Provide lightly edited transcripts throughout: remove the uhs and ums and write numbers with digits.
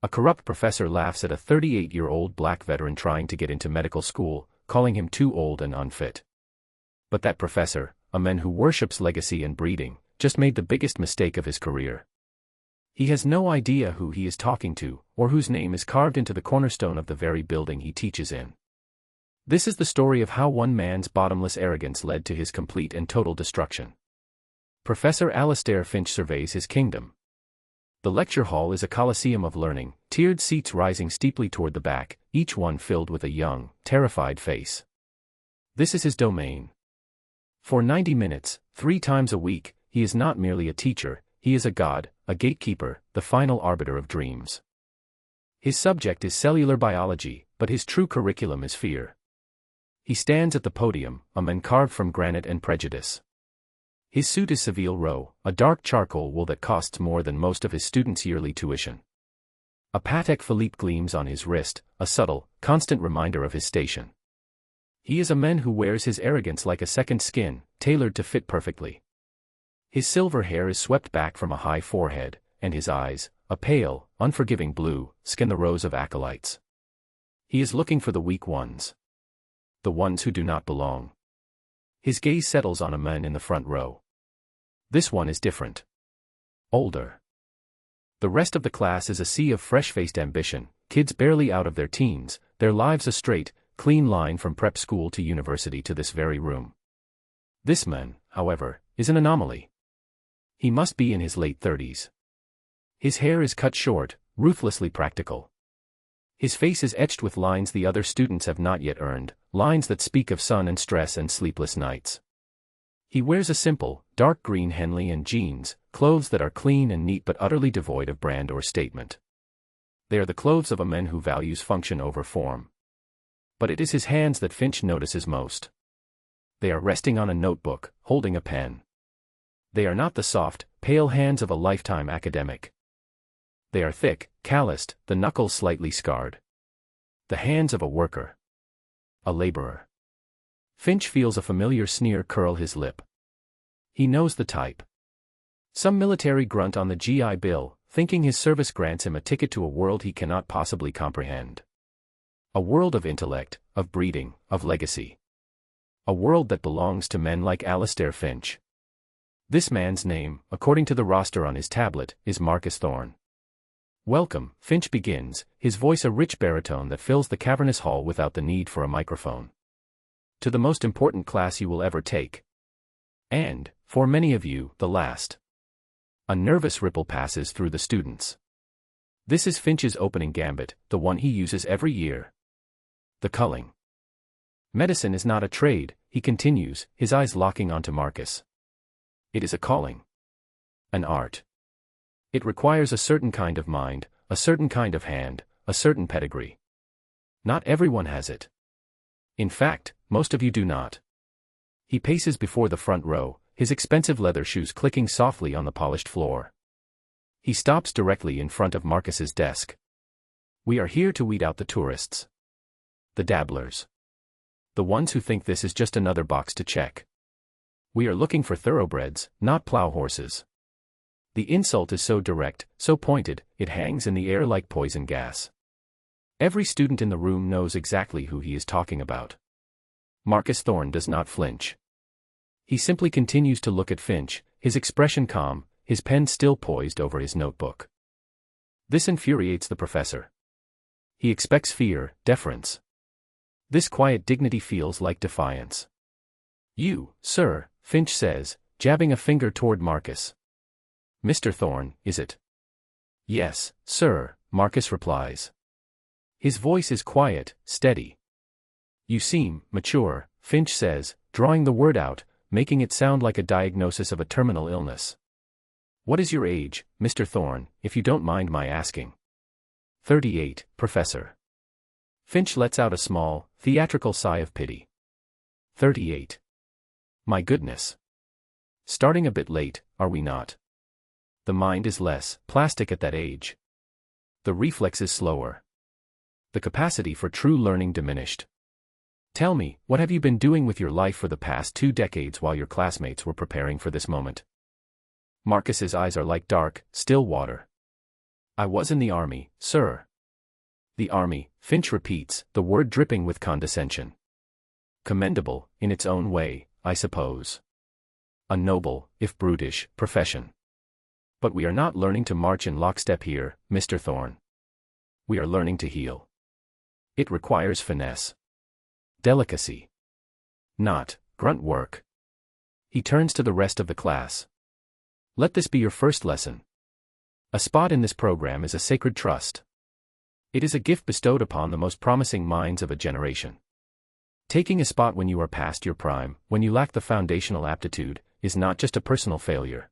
A corrupt professor laughs at a 38-year-old black veteran trying to get into medical school, calling him too old and unfit. But that professor, a man who worships legacy and breeding, just made the biggest mistake of his career. He has no idea who he is talking to, or whose name is carved into the cornerstone of the very building he teaches in. This is the story of how one man's bottomless arrogance led to his complete and total destruction. Professor Alastair Finch surveys his kingdom. The lecture hall is a coliseum of learning, tiered seats rising steeply toward the back, each one filled with a young, terrified face. This is his domain. For 90 minutes, 3 times a week, he is not merely a teacher, he is a god, a gatekeeper, the final arbiter of dreams. His subject is cellular biology, but his true curriculum is fear. He stands at the podium, a man carved from granite and prejudice. His suit is Savile Row, a dark charcoal wool that costs more than most of his students' yearly tuition. A Patek Philippe gleams on his wrist, a subtle, constant reminder of his station. He is a man who wears his arrogance like a second skin, tailored to fit perfectly. His silver hair is swept back from a high forehead, and his eyes, a pale, unforgiving blue, scan the rows of acolytes. He is looking for the weak ones. The ones who do not belong. His gaze settles on a man in the front row. This one is different. Older. The rest of the class is a sea of fresh-faced ambition, kids barely out of their teens, their lives a straight, clean line from prep school to university to this very room. This man, however, is an anomaly. He must be in his late 30s. His hair is cut short, ruthlessly practical. His face is etched with lines the other students have not yet earned, lines that speak of sun and stress and sleepless nights. He wears a simple, dark green Henley and jeans, clothes that are clean and neat but utterly devoid of brand or statement. They are the clothes of a man who values function over form. But it is his hands that Finch notices most. They are resting on a notebook, holding a pen. They are not the soft, pale hands of a lifetime academic. They are thick, calloused, the knuckles slightly scarred. The hands of a worker. A laborer. Finch feels a familiar sneer curl his lip. He knows the type. Some military grunt on the GI Bill, thinking his service grants him a ticket to a world he cannot possibly comprehend. A world of intellect, of breeding, of legacy. A world that belongs to men like Alastair Finch. This man's name, according to the roster on his tablet, is Marcus Thorne. Welcome, Finch begins, his voice a rich baritone that fills the cavernous hall without the need for a microphone. To the most important class you will ever take. And, for many of you, the last. A nervous ripple passes through the students. This is Finch's opening gambit, the one he uses every year. The culling. Medicine is not a trade, he continues, his eyes locking onto Marcus. It is a calling. An art. It requires a certain kind of mind, a certain kind of hand, a certain pedigree. Not everyone has it. In fact, most of you do not. He paces before the front row, his expensive leather shoes clicking softly on the polished floor. He stops directly in front of Marcus's desk. We are here to weed out the tourists. The dabblers. The ones who think this is just another box to check. We are looking for thoroughbreds, not plow horses. The insult is so direct, so pointed, it hangs in the air like poison gas. Every student in the room knows exactly who he is talking about. Marcus Thorne does not flinch. He simply continues to look at Finch, his expression calm, his pen still poised over his notebook. This infuriates the professor. He expects fear, deference. This quiet dignity feels like defiance. You, sir, Finch says, jabbing a finger toward Marcus. Mr. Thorne, is it? Yes, sir, Marcus replies. His voice is quiet, steady. You seem mature, Finch says, drawing the word out, making it sound like a diagnosis of a terminal illness. What is your age, Mr. Thorne, if you don't mind my asking? 38, Professor. Finch lets out a small, theatrical sigh of pity. 38. My goodness. Starting a bit late, are we not? The mind is less plastic at that age. The reflex is slower. The capacity for true learning diminished. Tell me, what have you been doing with your life for the past 2 decades while your classmates were preparing for this moment? Marcus's eyes are like dark, still water. I was in the army, sir. The army, Finch repeats, the word dripping with condescension. Commendable, in its own way, I suppose. A noble, if brutish, profession. But we are not learning to march in lockstep here, Mr. Thorne. We are learning to heal. It requires finesse. Delicacy. Not grunt work. He turns to the rest of the class. Let this be your first lesson. A spot in this program is a sacred trust. It is a gift bestowed upon the most promising minds of a generation. Taking a spot when you are past your prime, when you lack the foundational aptitude, is not just a personal failure.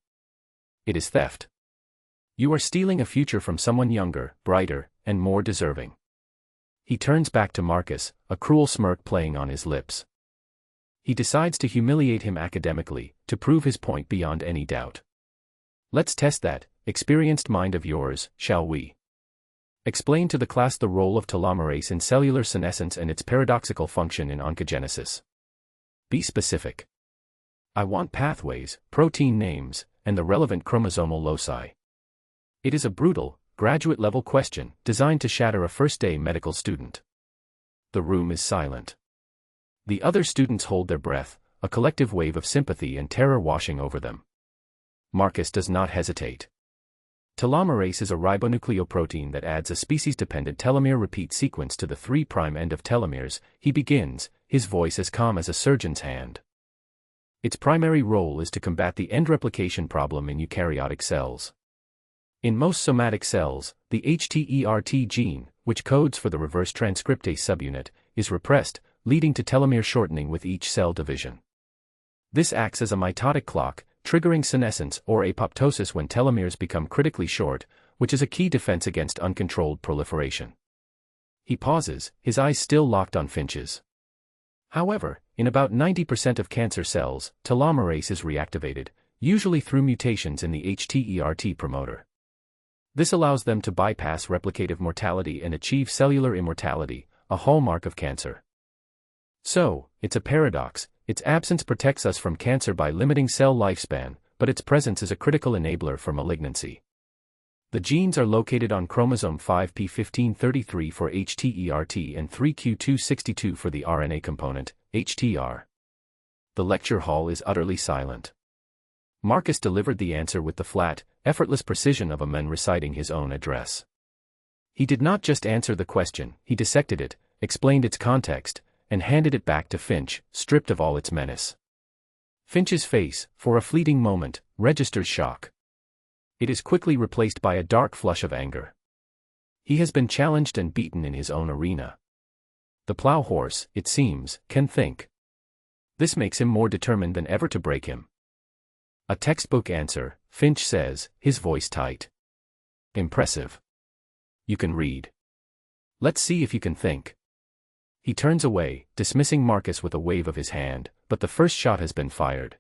It is theft. You are stealing a future from someone younger, brighter, and more deserving. He turns back to Marcus, a cruel smirk playing on his lips. He decides to humiliate him academically, to prove his point beyond any doubt. Let's test that experienced mind of yours, shall we? Explain to the class the role of telomerase in cellular senescence and its paradoxical function in oncogenesis. Be specific. I want pathways, protein names, and the relevant chromosomal loci. It is a brutal, graduate-level question designed to shatter a first-day medical student. The room is silent. The other students hold their breath, a collective wave of sympathy and terror washing over them. Marcus does not hesitate. Telomerase is a ribonucleoprotein that adds a species-dependent telomere repeat sequence to the 3' end of telomeres. He begins, his voice as calm as a surgeon's hand. Its primary role is to combat the end replication problem in eukaryotic cells. In most somatic cells, the HTERT gene, which codes for the reverse transcriptase subunit, is repressed, leading to telomere shortening with each cell division. This acts as a mitotic clock, triggering senescence or apoptosis when telomeres become critically short, which is a key defense against uncontrolled proliferation. He pauses, his eyes still locked on Finch's. However, in about 90% of cancer cells, telomerase is reactivated, usually through mutations in the HTERT promoter. This allows them to bypass replicative mortality and achieve cellular immortality, a hallmark of cancer. So, it's a paradox. Its absence protects us from cancer by limiting cell lifespan, but its presence is a critical enabler for malignancy. The genes are located on chromosome 5p1533 for HTERT and 3q262 for the RNA component, HTR. The lecture hall is utterly silent. Marcus delivered the answer with the flat, effortless precision of a man reciting his own address. He did not just answer the question, he dissected it, explained its context, and handed it back to Finch, stripped of all its menace. Finch's face, for a fleeting moment, registers shock. It is quickly replaced by a dark flush of anger. He has been challenged and beaten in his own arena. The plow horse, it seems, can think. This makes him more determined than ever to break him. A textbook answer, Finch says, his voice tight. Impressive. You can read. Let's see if you can think. He turns away, dismissing Marcus with a wave of his hand, but the first shot has been fired.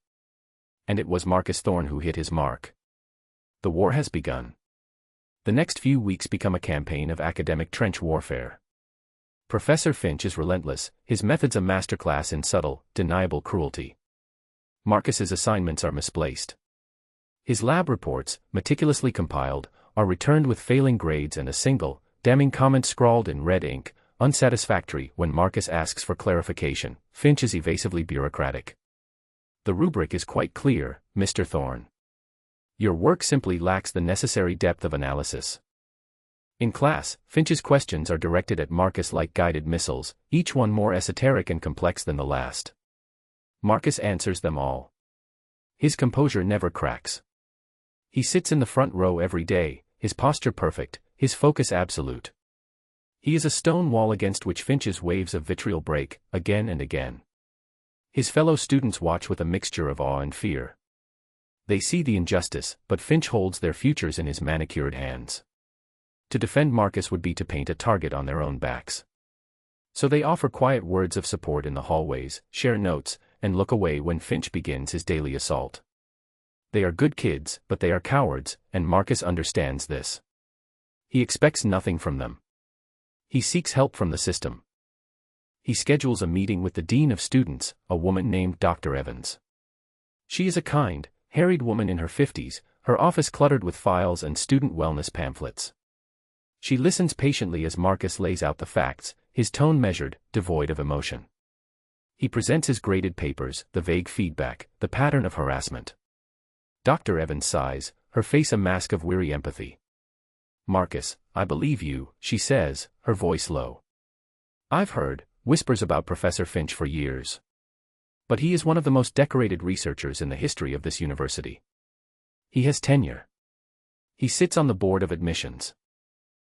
And it was Marcus Thorne who hit his mark. The war has begun. The next few weeks become a campaign of academic trench warfare. Professor Finch is relentless, his methods a masterclass in subtle, deniable cruelty. Marcus's assignments are misplaced. His lab reports, meticulously compiled, are returned with failing grades and a single, damning comment scrawled in red ink. Unsatisfactory. When Marcus asks for clarification, Finch is evasively bureaucratic. The rubric is quite clear, Mr. Thorne. Your work simply lacks the necessary depth of analysis. In class, Finch's questions are directed at Marcus like guided missiles, each one more esoteric and complex than the last. Marcus answers them all. His composure never cracks. He sits in the front row every day, his posture perfect, his focus absolute. He is a stone wall against which Finch's waves of vitriol break, again and again. His fellow students watch with a mixture of awe and fear. They see the injustice, but Finch holds their futures in his manicured hands. To defend Marcus would be to paint a target on their own backs. So they offer quiet words of support in the hallways, share notes, and look away when Finch begins his daily assault. They are good kids, but they are cowards, and Marcus understands this. He expects nothing from them. He seeks help from the system. He schedules a meeting with the dean of students, a woman named Dr. Evans. She is a kind, harried woman in her 50s, her office cluttered with files and student wellness pamphlets. She listens patiently as Marcus lays out the facts, his tone measured, devoid of emotion. He presents his graded papers, the vague feedback, the pattern of harassment. Dr. Evans sighs, her face a mask of weary empathy. "Marcus, I believe you," she says, her voice low. "I've heard whispers about Professor Finch for years. But he is one of the most decorated researchers in the history of this university. He has tenure. He sits on the board of admissions.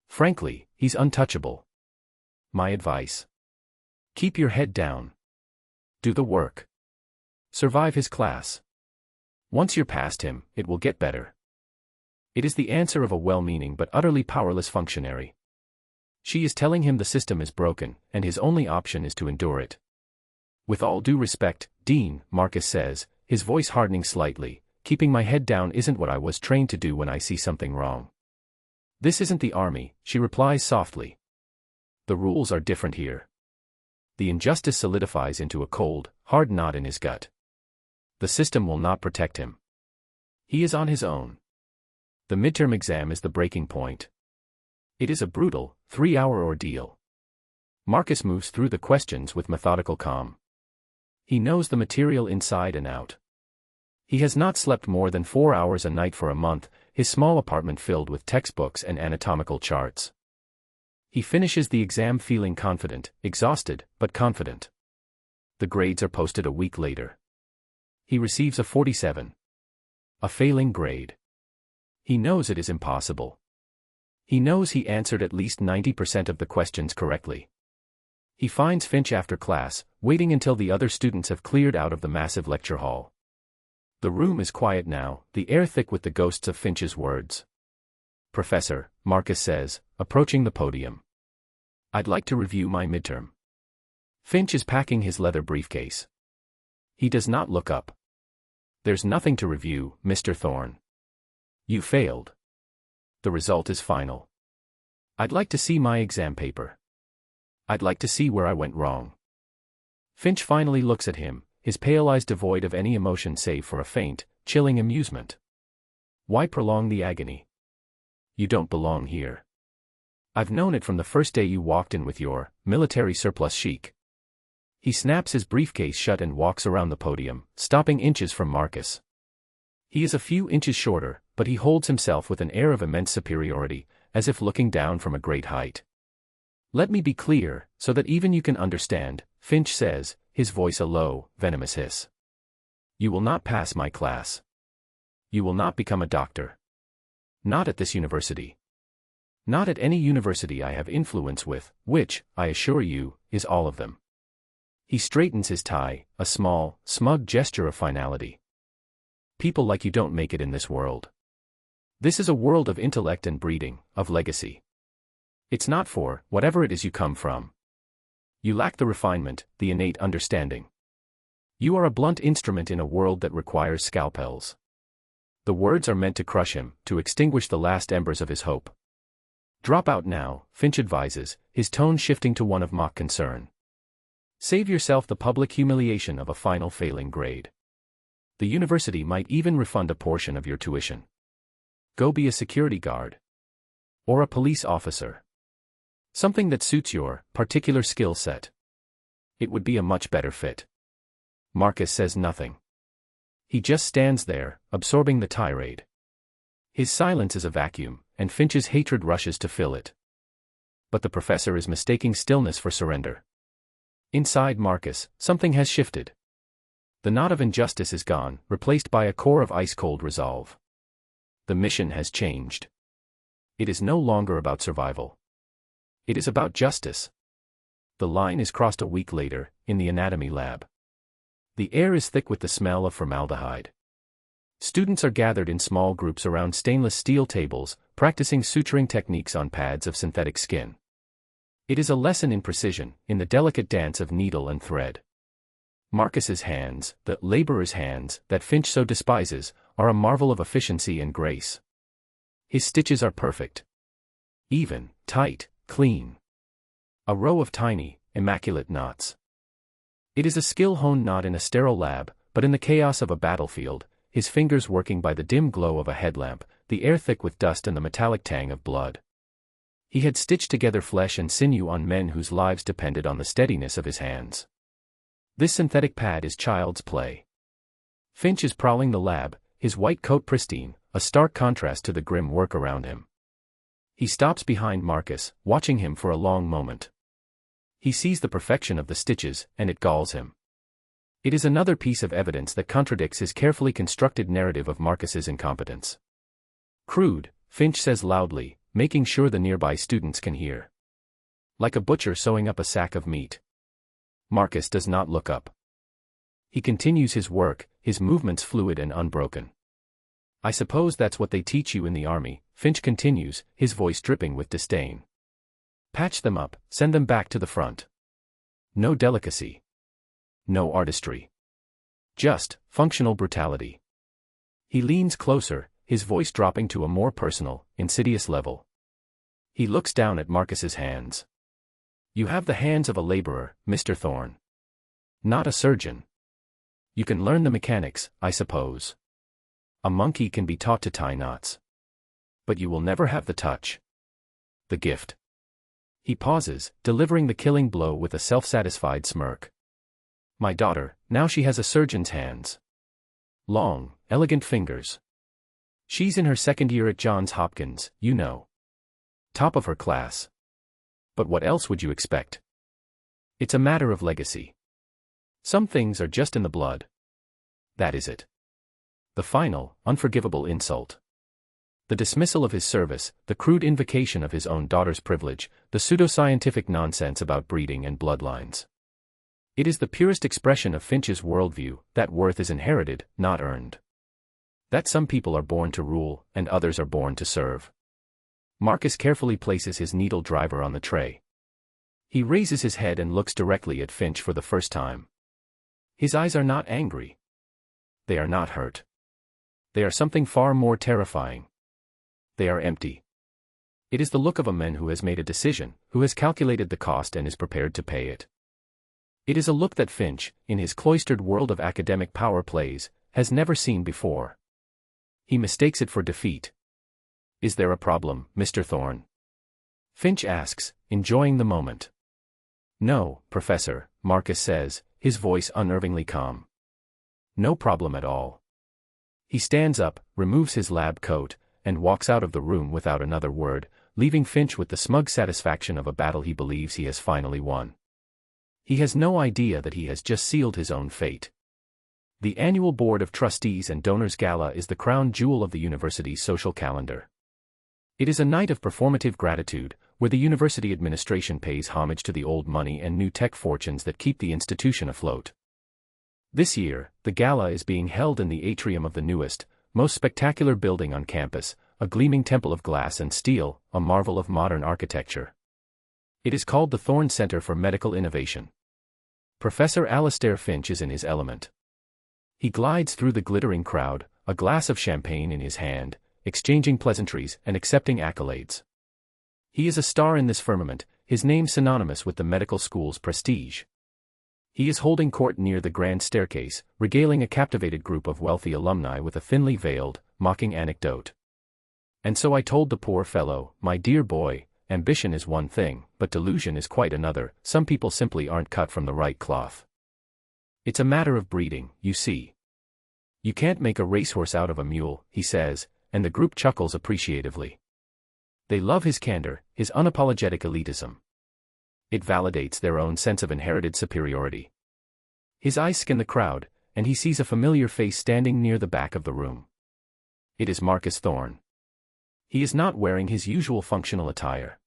Frankly, he's untouchable. My advice: keep your head down. Do the work. Survive his class. Once you're past him, it will get better." It is the answer of a well-meaning but utterly powerless functionary. She is telling him the system is broken, and his only option is to endure it. "With all due respect, Dean," Marcus says, his voice hardening slightly, "keeping my head down isn't what I was trained to do when I see something wrong." "This isn't the army," she replies softly. "The rules are different here." The injustice solidifies into a cold, hard knot in his gut. The system will not protect him. He is on his own. The midterm exam is the breaking point. It is a brutal, 3-hour ordeal. Marcus moves through the questions with methodical calm. He knows the material inside and out. He has not slept more than 4 hours a night for a month, his small apartment filled with textbooks and anatomical charts. He finishes the exam feeling confident, exhausted, but confident. The grades are posted a week later. He receives a 47. A failing grade. He knows it is impossible. He knows he answered at least 90% of the questions correctly. He finds Finch after class, waiting until the other students have cleared out of the massive lecture hall. The room is quiet now, the air thick with the ghosts of Finch's words. "Professor," Marcus says, approaching the podium. "I'd like to review my midterm." Finch is packing his leather briefcase. He does not look up. "There's nothing to review, Mr. Thorne. You failed. The result is final. I'd like to see my exam paper. I'd like to see where I went wrong." Finch finally looks at him, his pale eyes devoid of any emotion save for a faint, chilling amusement. "Why prolong the agony? You don't belong here. I've known it from the first day you walked in with your military surplus chic." He snaps his briefcase shut and walks around the podium, stopping inches from Marcus. He is a few inches shorter, but he holds himself with an air of immense superiority, as if looking down from a great height. "Let me be clear, so that even you can understand," Finch says, his voice a low, venomous hiss. "You will not pass my class. You will not become a doctor. Not at this university. Not at any university I have influence with, which, I assure you, is all of them." He straightens his tie, a small, smug gesture of finality. "People like you don't make it in this world. This is a world of intellect and breeding, of legacy. It's not for whatever it is you come from. You lack the refinement, the innate understanding. You are a blunt instrument in a world that requires scalpels." The words are meant to crush him, to extinguish the last embers of his hope. "Drop out now," Finch advises, his tone shifting to one of mock concern. "Save yourself the public humiliation of a final failing grade. The university might even refund a portion of your tuition. Go be a security guard. Or a police officer. Something that suits your particular skill set. It would be a much better fit." Marcus says nothing. He just stands there, absorbing the tirade. His silence is a vacuum, and Finch's hatred rushes to fill it. But the professor is mistaking stillness for surrender. Inside Marcus, something has shifted. The knot of injustice is gone, replaced by a core of ice-cold resolve. The mission has changed. It is no longer about survival. It is about justice. The line is crossed a week later, in the anatomy lab. The air is thick with the smell of formaldehyde. Students are gathered in small groups around stainless steel tables, practicing suturing techniques on pads of synthetic skin. It is a lesson in precision, in the delicate dance of needle and thread. Marcus's hands, the laborer's hands, that Finch so despises, are a marvel of efficiency and grace. His stitches are perfect. Even, tight, clean. A row of tiny, immaculate knots. It is a skill honed not in a sterile lab, but in the chaos of a battlefield, his fingers working by the dim glow of a headlamp, the air thick with dust and the metallic tang of blood. He had stitched together flesh and sinew on men whose lives depended on the steadiness of his hands. This synthetic pad is child's play. Finch is prowling the lab, his white coat pristine, a stark contrast to the grim work around him. He stops behind Marcus, watching him for a long moment. He sees the perfection of the stitches, and it galls him. It is another piece of evidence that contradicts his carefully constructed narrative of Marcus's incompetence. "Crude," Finch says loudly, making sure the nearby students can hear. Like a butcher sewing up a sack of meat. Marcus does not look up. He continues his work, his movements fluid and unbroken. "I suppose that's what they teach you in the army," Finch continues, his voice dripping with disdain. "Patch them up, send them back to the front. No delicacy. No artistry. Just functional brutality." He leans closer, his voice dropping to a more personal, insidious level. He looks down at Marcus's hands. "You have the hands of a laborer, Mr. Thorne. Not a surgeon. You can learn the mechanics, I suppose. A monkey can be taught to tie knots. But you will never have the touch. The gift." He pauses, delivering the killing blow with a self-satisfied smirk. "My daughter, now she has a surgeon's hands. Long, elegant fingers. She's in her second year at Johns Hopkins, you know. Top of her class. But what else would you expect? It's a matter of legacy. Some things are just in the blood. That is it." The final, unforgivable insult. The dismissal of his service, the crude invocation of his own daughter's privilege, the pseudoscientific nonsense about breeding and bloodlines. It is the purest expression of Finch's worldview, that worth is inherited, not earned. That some people are born to rule, and others are born to serve. Marcus carefully places his needle driver on the tray. He raises his head and looks directly at Finch for the first time. His eyes are not angry. They are not hurt. They are something far more terrifying. They are empty. It is the look of a man who has made a decision, who has calculated the cost and is prepared to pay it. It is a look that Finch, in his cloistered world of academic power plays, has never seen before. He mistakes it for defeat. "Is there a problem, Mr. Thorne?" Finch asks, enjoying the moment. "No, Professor," Marcus says, his voice unnervingly calm. "No problem at all." He stands up, removes his lab coat, and walks out of the room without another word, leaving Finch with the smug satisfaction of a battle he believes he has finally won. He has no idea that he has just sealed his own fate. The annual Board of Trustees and Donors Gala is the crown jewel of the university's social calendar. It is a night of performative gratitude, where the university administration pays homage to the old money and new tech fortunes that keep the institution afloat. This year, the gala is being held in the atrium of the newest, most spectacular building on campus, a gleaming temple of glass and steel, a marvel of modern architecture. It is called the Thorne Center for Medical Innovation. Professor Alastair Finch is in his element. He glides through the glittering crowd, a glass of champagne in his hand, exchanging pleasantries and accepting accolades. He is a star in this firmament, his name synonymous with the medical school's prestige. He is holding court near the grand staircase, regaling a captivated group of wealthy alumni with a thinly veiled, mocking anecdote. "And so I told the poor fellow, my dear boy, ambition is one thing, but delusion is quite another. Some people simply aren't cut from the right cloth. It's a matter of breeding, you see. You can't make a racehorse out of a mule," he says, and the group chuckles appreciatively. They love his candor, his unapologetic elitism. It validates their own sense of inherited superiority. His eyes scan the crowd, and he sees a familiar face standing near the back of the room. It is Marcus Thorne. He is not wearing his usual functional attire.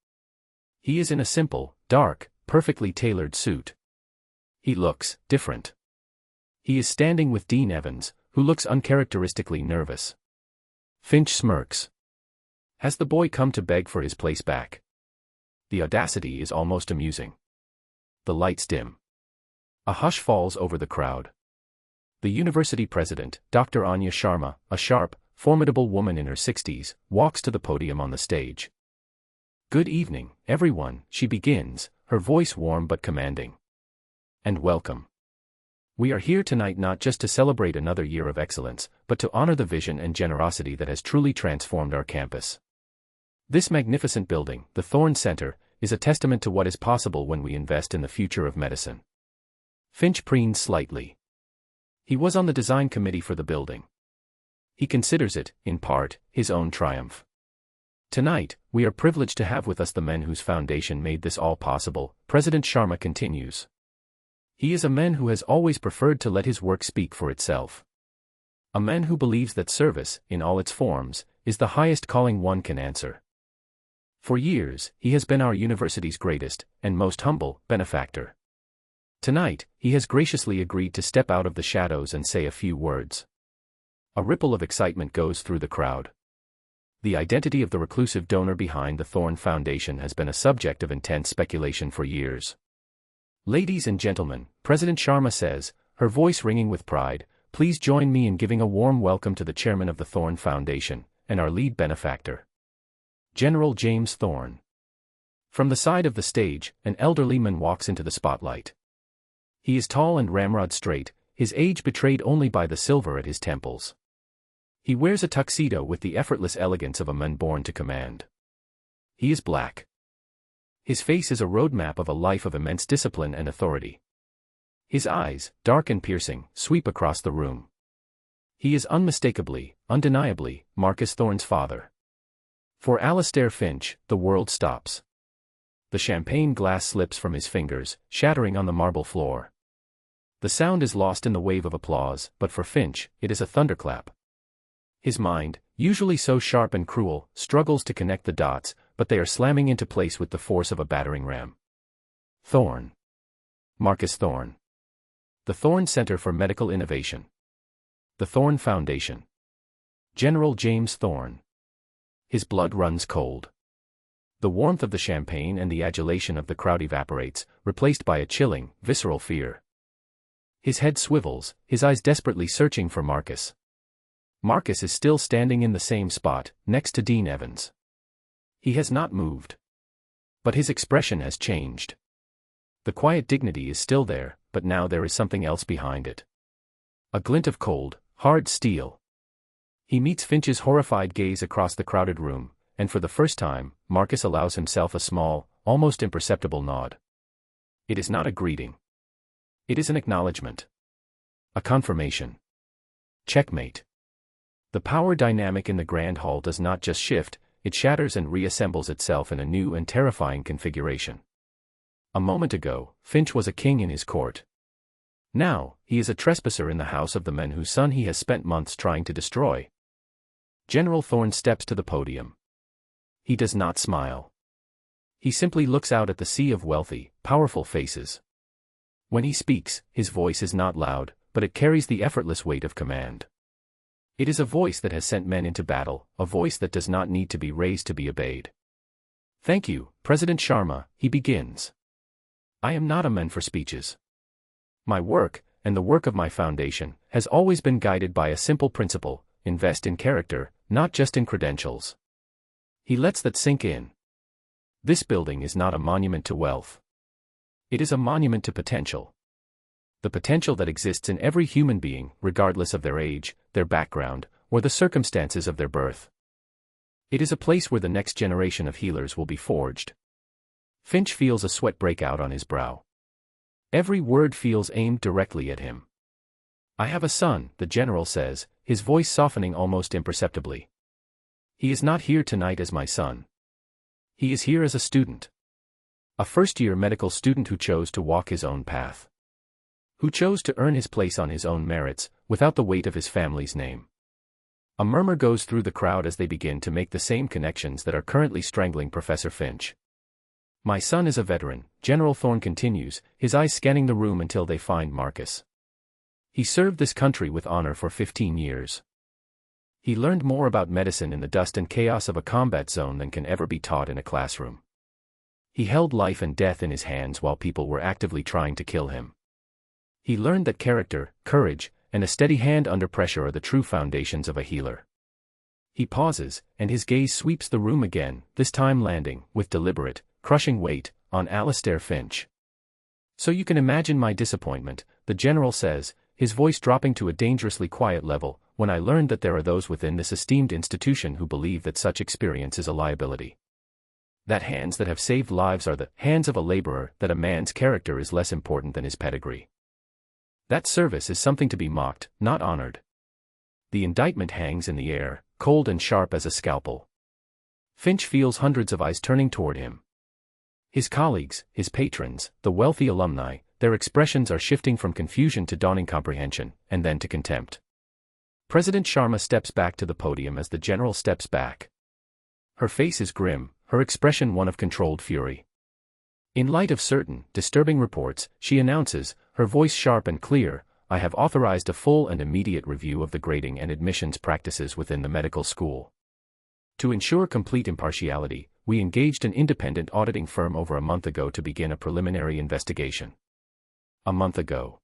He is in a simple, dark, perfectly tailored suit. He looks different. He is standing with Dean Evans, who looks uncharacteristically nervous. Finch smirks. Has the boy come to beg for his place back? The audacity is almost amusing. The lights dim. A hush falls over the crowd. The university president, Dr. Anya Sharma, a sharp, formidable woman in her 60s, walks to the podium on the stage. "Good evening, everyone," she begins, her voice warm but commanding. "And welcome. We are here tonight not just to celebrate another year of excellence, but to honor the vision and generosity that has truly transformed our campus. This magnificent building, the Thorne Center, is a testament to what is possible when we invest in the future of medicine. Finch preens slightly. He was on the design committee for the building. He considers it, in part, his own triumph. Tonight, we are privileged to have with us the men whose foundation made this all possible, President Sharma continues. He is a man who has always preferred to let his work speak for itself. A man who believes that service, in all its forms, is the highest calling one can answer. For years, he has been our university's greatest, and most humble, benefactor. Tonight, he has graciously agreed to step out of the shadows and say a few words. A ripple of excitement goes through the crowd. The identity of the reclusive donor behind the Thorne Foundation has been a subject of intense speculation for years. Ladies and gentlemen, President Sharma says, her voice ringing with pride, please join me in giving a warm welcome to the chairman of the Thorne Foundation, and our lead benefactor, General James Thorne. From the side of the stage, an elderly man walks into the spotlight. He is tall and ramrod straight, his age betrayed only by the silver at his temples. He wears a tuxedo with the effortless elegance of a man born to command. He is black. His face is a roadmap of a life of immense discipline and authority. His eyes, dark and piercing, sweep across the room. He is unmistakably, undeniably, Marcus Thorne's father. For Alastair Finch, the world stops. The champagne glass slips from his fingers, shattering on the marble floor. The sound is lost in the wave of applause, but for Finch, it is a thunderclap. His mind, usually so sharp and cruel, struggles to connect the dots, but they are slamming into place with the force of a battering ram. Thorne. Marcus Thorne. The Thorne Center for Medical Innovation. The Thorne Foundation. General James Thorne. His blood runs cold. The warmth of the champagne and the adulation of the crowd evaporates, replaced by a chilling, visceral fear. His head swivels, his eyes desperately searching for Marcus. Marcus is still standing in the same spot, next to Dean Evans. He has not moved. But his expression has changed. The quiet dignity is still there, but now there is something else behind it. A glint of cold, hard steel. He meets Finch's horrified gaze across the crowded room, and for the first time, Marcus allows himself a small, almost imperceptible nod. It is not a greeting. It is an acknowledgement. A confirmation. Checkmate. The power dynamic in the Grand Hall does not just shift, it shatters and reassembles itself in a new and terrifying configuration. A moment ago, Finch was a king in his court. Now, he is a trespasser in the house of the men whose son he has spent months trying to destroy. General Thorne steps to the podium. He does not smile. He simply looks out at the sea of wealthy, powerful faces. When he speaks, his voice is not loud, but it carries the effortless weight of command. It is a voice that has sent men into battle, a voice that does not need to be raised to be obeyed. Thank you, President Sharma, he begins. I am not a man for speeches. My work, and the work of my foundation, has always been guided by a simple principle: invest in character, not just in credentials. He lets that sink in. This building is not a monument to wealth. It is a monument to potential. The potential that exists in every human being, regardless of their age, their background, or the circumstances of their birth. It is a place where the next generation of healers will be forged. Finch feels a sweat break out on his brow. Every word feels aimed directly at him. I have a son, the general says, his voice softening almost imperceptibly. He is not here tonight as my son. He is here as a student. A first-year medical student who chose to walk his own path. Who chose to earn his place on his own merits, without the weight of his family's name. A murmur goes through the crowd as they begin to make the same connections that are currently strangling Professor Finch. My son is a veteran, General Thorne continues, his eyes scanning the room until they find Marcus. He served this country with honor for 15 years. He learned more about medicine in the dust and chaos of a combat zone than can ever be taught in a classroom. He held life and death in his hands while people were actively trying to kill him. He learned that character, courage, and a steady hand under pressure are the true foundations of a healer. He pauses, and his gaze sweeps the room again, this time landing, with deliberate, crushing weight, on Alastair Finch. So you can imagine my disappointment, the general says, his voice dropping to a dangerously quiet level, when I learned that there are those within this esteemed institution who believe that such experience is a liability. That hands that have saved lives are the hands of a laborer, that a man's character is less important than his pedigree. That service is something to be mocked, not honored. The indictment hangs in the air, cold and sharp as a scalpel. Finch feels hundreds of eyes turning toward him. His colleagues, his patrons, the wealthy alumni, their expressions are shifting from confusion to dawning comprehension, and then to contempt. President Sharma steps back to the podium as the general steps back. Her face is grim, her expression one of controlled fury. In light of certain, disturbing reports, she announces, her voice sharp and clear, I have authorized a full and immediate review of the grading and admissions practices within the medical school. To ensure complete impartiality, we engaged an independent auditing firm over a month ago to begin a preliminary investigation. A month ago.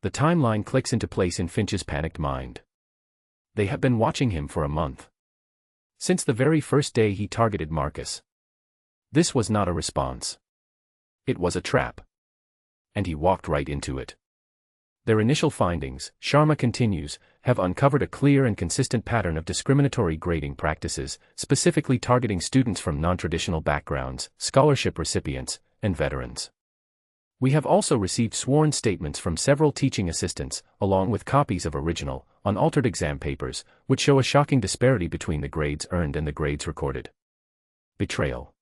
The timeline clicks into place in Finch's panicked mind. They have been watching him for a month. Since the very first day he targeted Marcus. This was not a response. It was a trap. And he walked right into it. Their initial findings, Sharma continues, have uncovered a clear and consistent pattern of discriminatory grading practices, specifically targeting students from non-traditional backgrounds, scholarship recipients, and veterans. We have also received sworn statements from several teaching assistants, along with copies of original, unaltered exam papers, which show a shocking disparity between the grades earned and the grades recorded. Betrayal.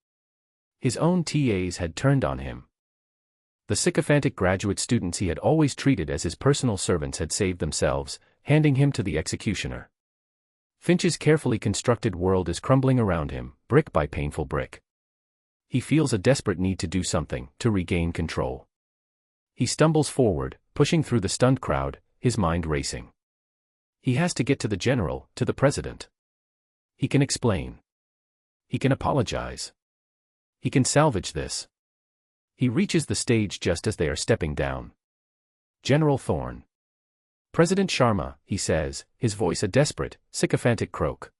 His own TAs had turned on him. The sycophantic graduate students he had always treated as his personal servants had saved themselves, handing him to the executioner. Finch's carefully constructed world is crumbling around him, brick by painful brick. He feels a desperate need to do something, to regain control. He stumbles forward, pushing through the stunned crowd, his mind racing. He has to get to the general, to the president. He can explain. He can apologize. He can salvage this. He reaches the stage just as they are stepping down. General Thorne. President Sharma, he says, his voice a desperate, sycophantic croak.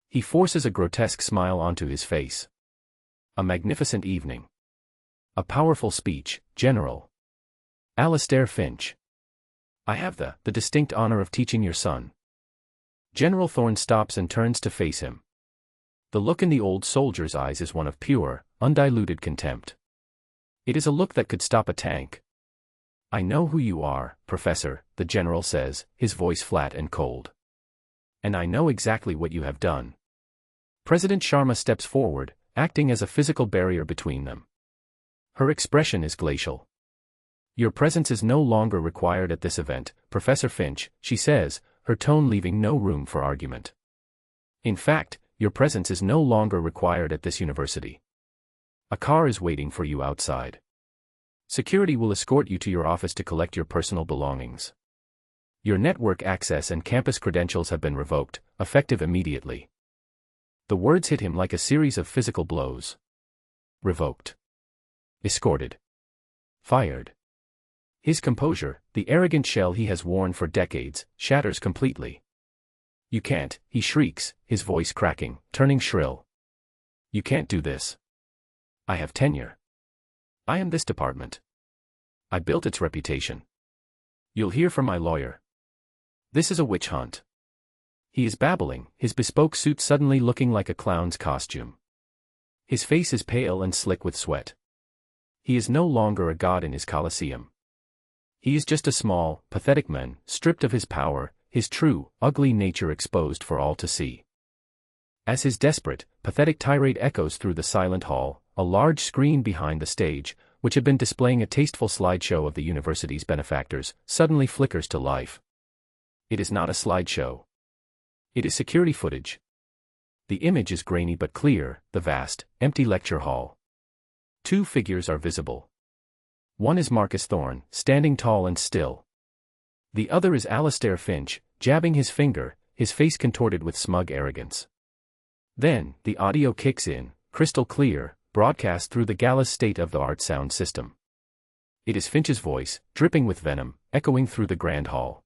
He forces a grotesque smile onto his face. A magnificent evening. A powerful speech, General. Alastair Finch. I have the distinct honor of teaching your son. General Thorne stops and turns to face him. The look in the old soldier's eyes is one of pure, undiluted contempt. It is a look that could stop a tank. I know who you are, Professor, the general says, his voice flat and cold. And I know exactly what you have done. President Sharma steps forward, acting as a physical barrier between them. Her expression is glacial. Your presence is no longer required at this event, Professor Finch, she says, her tone leaving no room for argument. In fact, your presence is no longer required at this university. A car is waiting for you outside. Security will escort you to your office to collect your personal belongings. Your network access and campus credentials have been revoked, effective immediately. The words hit him like a series of physical blows. Revoked. Escorted. Fired. His composure, the arrogant shell he has worn for decades, shatters completely. You can't, he shrieks, his voice cracking, turning shrill. You can't do this. I have tenure. I am this department. I built its reputation. You'll hear from my lawyer. This is a witch hunt. He is babbling, his bespoke suit suddenly looking like a clown's costume. His face is pale and slick with sweat. He is no longer a god in his Colosseum. He is just a small, pathetic man, stripped of his power, his true, ugly nature exposed for all to see. As his desperate, pathetic tirade echoes through the silent hall, a large screen behind the stage, which had been displaying a tasteful slideshow of the university's benefactors, suddenly flickers to life. It is not a slideshow. It is security footage. The image is grainy but clear, the vast, empty lecture hall. Two figures are visible. One is Marcus Thorne, standing tall and still. The other is Alastair Finch, jabbing his finger, his face contorted with smug arrogance. Then, the audio kicks in, crystal clear, broadcast through the Gallus state-of-the-art sound system. It is Finch's voice, dripping with venom, echoing through the grand hall.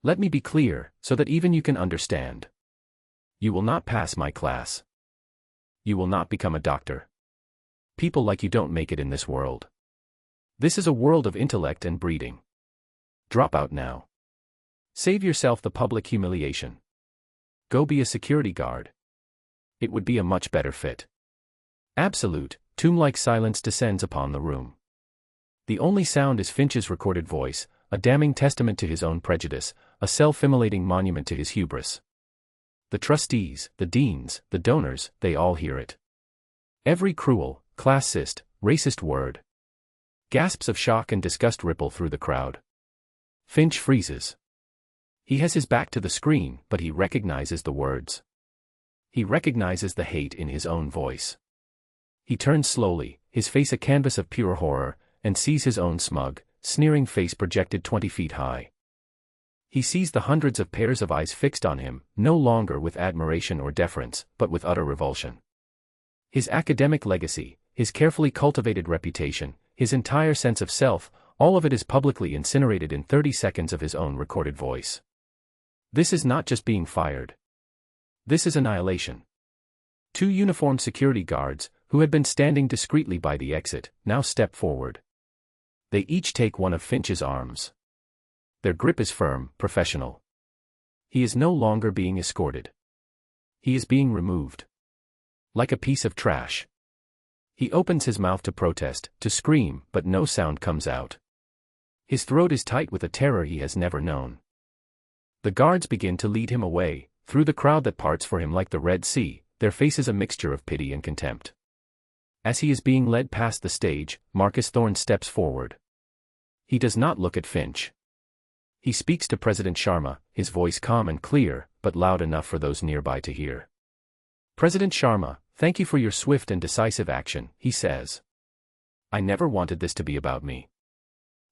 Let me be clear, so that even you can understand. You will not pass my class. You will not become a doctor. People like you don't make it in this world. This is a world of intellect and breeding. Drop out now. Save yourself the public humiliation. Go be a security guard. It would be a much better fit. Absolute, tomb-like silence descends upon the room. The only sound is Finch's recorded voice, a damning testament to his own prejudice, a self-immolating monument to his hubris. The trustees, the deans, the donors, they all hear it. Every cruel, classist, racist word. Gasps of shock and disgust ripple through the crowd. Finch freezes. He has his back to the screen, but he recognizes the words. He recognizes the hate in his own voice. He turns slowly, his face a canvas of pure horror, and sees his own smug, sneering face projected 20 feet high. He sees the hundreds of pairs of eyes fixed on him, no longer with admiration or deference, but with utter revulsion. His academic legacy, his carefully cultivated reputation, his entire sense of self, all of it is publicly incinerated in 30 seconds of his own recorded voice. This is not just being fired. This is annihilation. 2 uniformed security guards, who had been standing discreetly by the exit, now step forward. They each take one of Finch's arms. Their grip is firm, professional. He is no longer being escorted. He is being removed. Like a piece of trash. He opens his mouth to protest, to scream, but no sound comes out. His throat is tight with a terror he has never known. The guards begin to lead him away, through the crowd that parts for him like the Red Sea, their faces a mixture of pity and contempt. As he is being led past the stage, Marcus Thorne steps forward. He does not look at Finch. He speaks to President Sharma, his voice calm and clear, but loud enough for those nearby to hear. President Sharma, thank you for your swift and decisive action, he says. I never wanted this to be about me.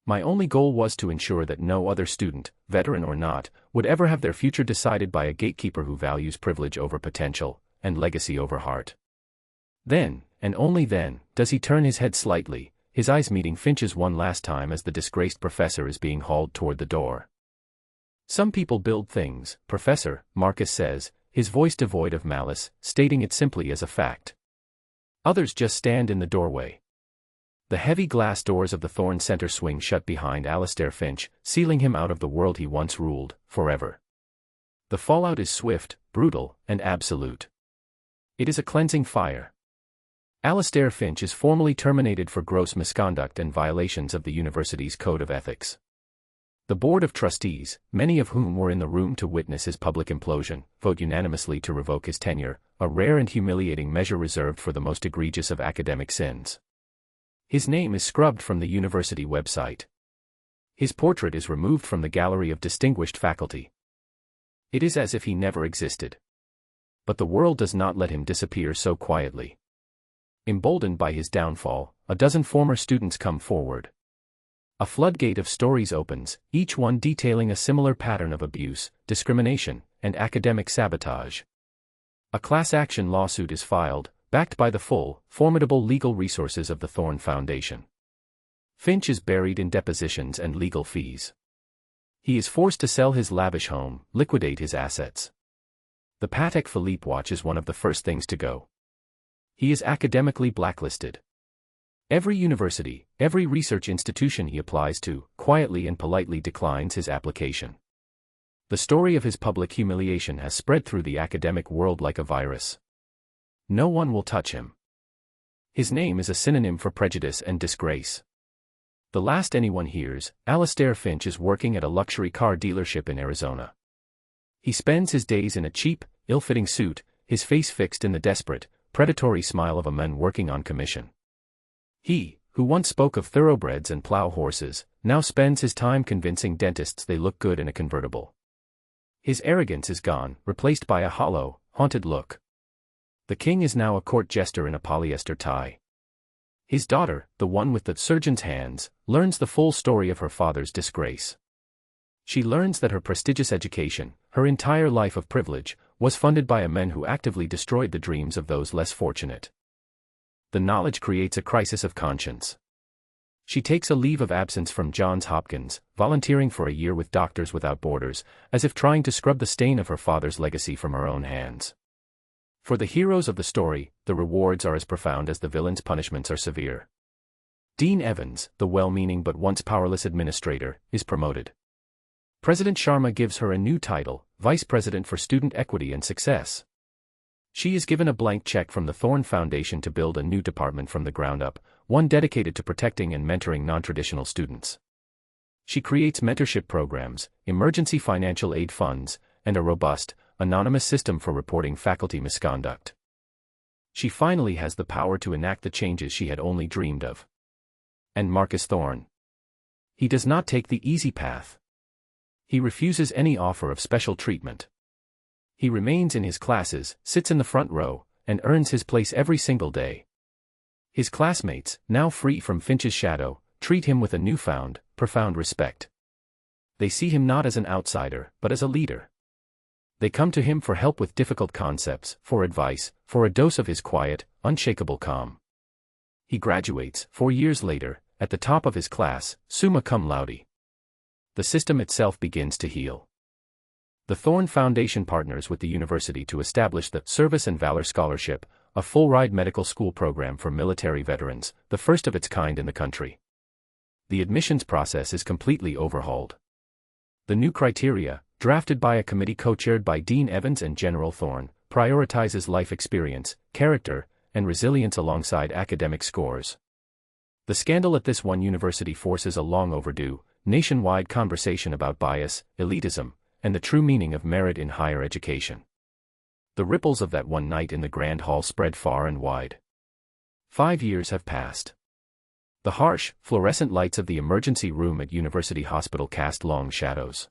My only goal was to ensure that no other student, veteran or not, would ever have their future decided by a gatekeeper who values privilege over potential, and legacy over heart. Then, and only then, does he turn his head slightly, his eyes meeting Finch's one last time as the disgraced professor is being hauled toward the door. Some people build things, Professor, Marcus says, his voice devoid of malice, stating it simply as a fact. Others just stand in the doorway. The heavy glass doors of the Thorne Center swing shut behind Alastair Finch, sealing him out of the world he once ruled, forever. The fallout is swift, brutal, and absolute. It is a cleansing fire. Alastair Finch is formally terminated for gross misconduct and violations of the university's code of ethics. The board of trustees, many of whom were in the room to witness his public implosion, vote unanimously to revoke his tenure, a rare and humiliating measure reserved for the most egregious of academic sins. His name is scrubbed from the university website. His portrait is removed from the gallery of distinguished faculty. It is as if he never existed. But the world does not let him disappear so quietly. Emboldened by his downfall, a dozen former students come forward. A floodgate of stories opens, each one detailing a similar pattern of abuse, discrimination, and academic sabotage. A class action lawsuit is filed, backed by the full, formidable legal resources of the Thorne Foundation. Finch is buried in depositions and legal fees. He is forced to sell his lavish home, liquidate his assets. The Patek Philippe watch is one of the first things to go. He is academically blacklisted. Every university, every research institution he applies to, quietly and politely declines his application. The story of his public humiliation has spread through the academic world like a virus. No one will touch him. His name is a synonym for prejudice and disgrace. The last anyone hears, Alastair Finch is working at a luxury car dealership in Arizona. He spends his days in a cheap, ill-fitting suit, his face fixed in the desperate, predatory smile of a man working on commission. He, who once spoke of thoroughbreds and plow horses, now spends his time convincing dentists they look good in a convertible. His arrogance is gone, replaced by a hollow, haunted look. The king is now a court jester in a polyester tie. His daughter, the one with the surgeon's hands, learns the full story of her father's disgrace. She learns that her prestigious education, her entire life of privilege, was funded by a man who actively destroyed the dreams of those less fortunate. The knowledge creates a crisis of conscience. She takes a leave of absence from Johns Hopkins, volunteering for a year with Doctors Without Borders, as if trying to scrub the stain of her father's legacy from her own hands. For the heroes of the story, the rewards are as profound as the villain's punishments are severe. Dean Evans, the well-meaning but once powerless administrator, is promoted. President Sharma gives her a new title, Vice President for Student Equity and Success. She is given a blank check from the Thorne Foundation to build a new department from the ground up, one dedicated to protecting and mentoring non-traditional students. She creates mentorship programs, emergency financial aid funds, and a robust, anonymous system for reporting faculty misconduct. She finally has the power to enact the changes she had only dreamed of. And Marcus Thorne. He does not take the easy path. He refuses any offer of special treatment. He remains in his classes, sits in the front row, and earns his place every single day. His classmates, now free from Finch's shadow, treat him with a newfound, profound respect. They see him not as an outsider, but as a leader. They come to him for help with difficult concepts, for advice, for a dose of his quiet, unshakable calm. He graduates, 4 years later, at the top of his class, summa cum laude. The system itself begins to heal. The Thorne Foundation partners with the university to establish the Service and Valor Scholarship, a full-ride medical school program for military veterans, the first of its kind in the country. The admissions process is completely overhauled. The new criteria, drafted by a committee co-chaired by Dean Evans and General Thorne, prioritizes life experience, character, and resilience alongside academic scores. The scandal at this one university forces a long overdue, nationwide conversation about bias, elitism, and the true meaning of merit in higher education. The ripples of that one night in the Grand Hall spread far and wide. 5 years have passed. The harsh, fluorescent lights of the emergency room at University Hospital cast long shadows.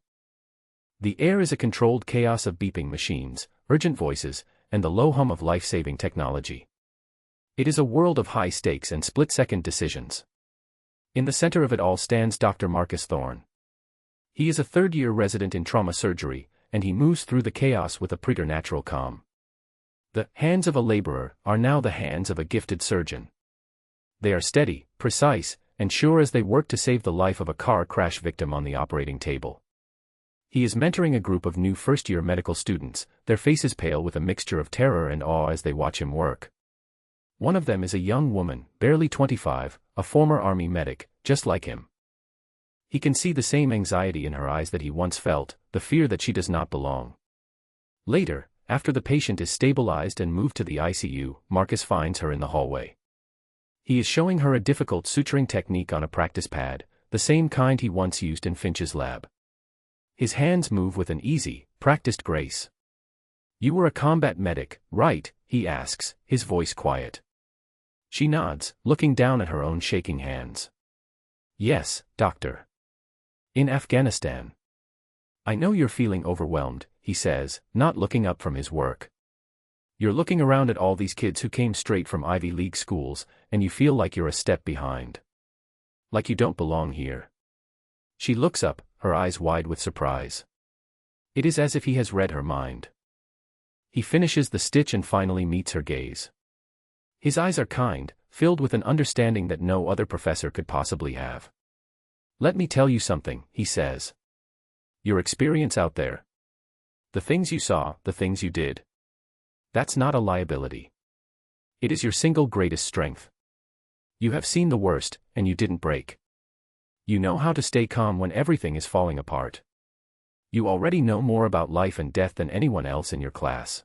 The air is a controlled chaos of beeping machines, urgent voices, and the low hum of life-saving technology. It is a world of high stakes and split-second decisions. In the center of it all stands Dr. Marcus Thorne. He is a third-year resident in trauma surgery, and he moves through the chaos with a preternatural calm. The hands of a laborer are now the hands of a gifted surgeon. They are steady, precise, and sure as they work to save the life of a car crash victim on the operating table. He is mentoring a group of new first-year medical students, their faces pale with a mixture of terror and awe as they watch him work. One of them is a young woman, barely 25, a former Army medic, just like him. He can see the same anxiety in her eyes that he once felt, the fear that she does not belong. Later, after the patient is stabilized and moved to the ICU, Marcus finds her in the hallway. He is showing her a difficult suturing technique on a practice pad, the same kind he once used in Finch's lab. His hands move with an easy, practiced grace. "You were a combat medic, right?" he asks, his voice quiet. She nods, looking down at her own shaking hands. "Yes, doctor. In Afghanistan." "I know you're feeling overwhelmed," he says, not looking up from his work. "You're looking around at all these kids who came straight from Ivy League schools, and you feel like you're a step behind. Like you don't belong here." She looks up, her eyes wide with surprise. It is as if he has read her mind. He finishes the stitch and finally meets her gaze. His eyes are kind, filled with an understanding that no other professor could possibly have. "Let me tell you something," he says. "Your experience out there. The things you saw, the things you did. That's not a liability. It is your single greatest strength. You have seen the worst, and you didn't break. You know how to stay calm when everything is falling apart. You already know more about life and death than anyone else in your class.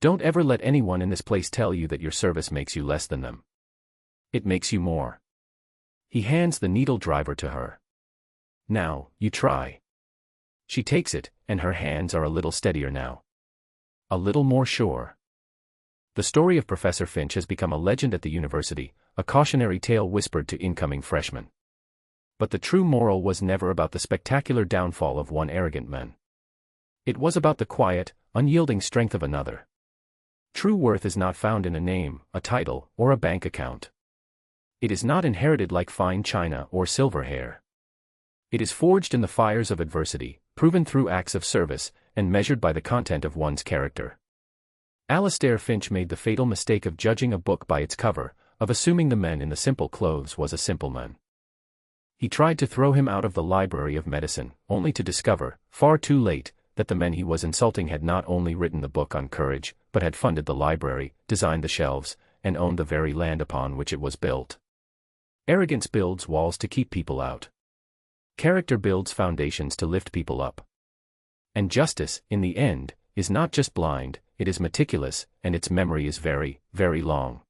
Don't ever let anyone in this place tell you that your service makes you less than them. It makes you more." He hands the needle driver to her. "Now, you try." She takes it, and her hands are a little steadier now. A little more sure. The story of Professor Finch has become a legend at the university, a cautionary tale whispered to incoming freshmen. But the true moral was never about the spectacular downfall of one arrogant man. It was about the quiet, unyielding strength of another. True worth is not found in a name, a title, or a bank account. It is not inherited like fine china or silver hair. It is forged in the fires of adversity, proven through acts of service, and measured by the content of one's character. Alastair Finch made the fatal mistake of judging a book by its cover, of assuming the man in the simple clothes was a simple man. He tried to throw him out of the library of medicine, only to discover, far too late, that the men he was insulting had not only written the book on courage, but had funded the library, designed the shelves, and owned the very land upon which it was built. Arrogance builds walls to keep people out. Character builds foundations to lift people up. And justice, in the end, is not just blind, it is meticulous, and its memory is very, very long.